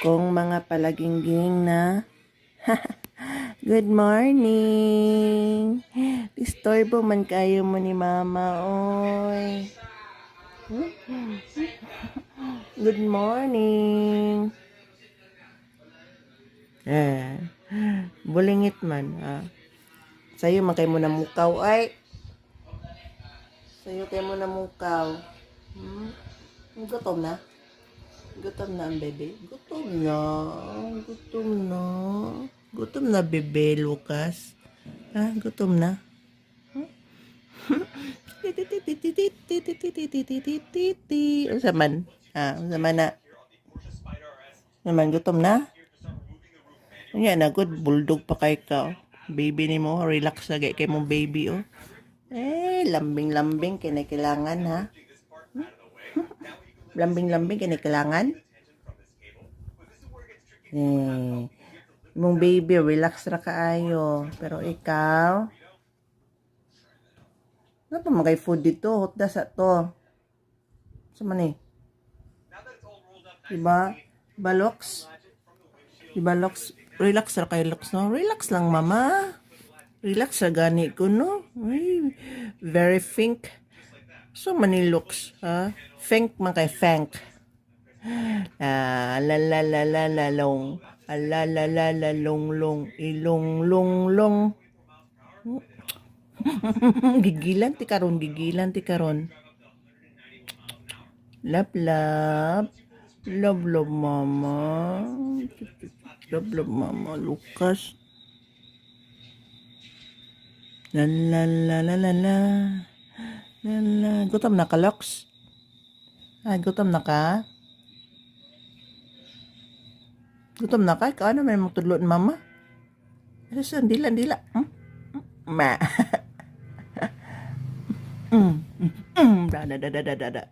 kong mga palagingging na good morning. Disturbo man kayo mo ni mama, oy. Good morning. Bulingit man. Sa'yo man kayo mo na mukaw, ay. Sa'yo kayo mo na mukaw. Gutom na? Gutom na ang bebe? Gutom na. Gutom na. Gutom na, bebe, Lucas. Gutom na? Unsa man? Unsa man na? Naman, gutom na? Unya na, good. Bulldog pa kay ka. Baby ni mo, relax na kay mong baby, oh. Lambing-lambing, kailangan, ha? Lambing-lambing, kailangan? Mong baby, relax ra kaayo. Pero ikaw, ano pa magay food dito? Hotda sa to. Sama ni? Diba? Balox? Diba, Lox? Relax ra kayo, Lox, no? Relax lang, mama. Relax ra gani ko, no? Ay, very fink. So, manilux, ha? Fink man kay Fank. La la la la la long. La la la la long long. Ilong long long. Gigilan ti karon. Love love. Love love mama. Love love mama Lucas. La la la la la la. La. Gutom na ka, Lox? Gutom na ka? Gutom na ka? Ikaw ano may magtudlo ni mama? Dila. Ma. Da.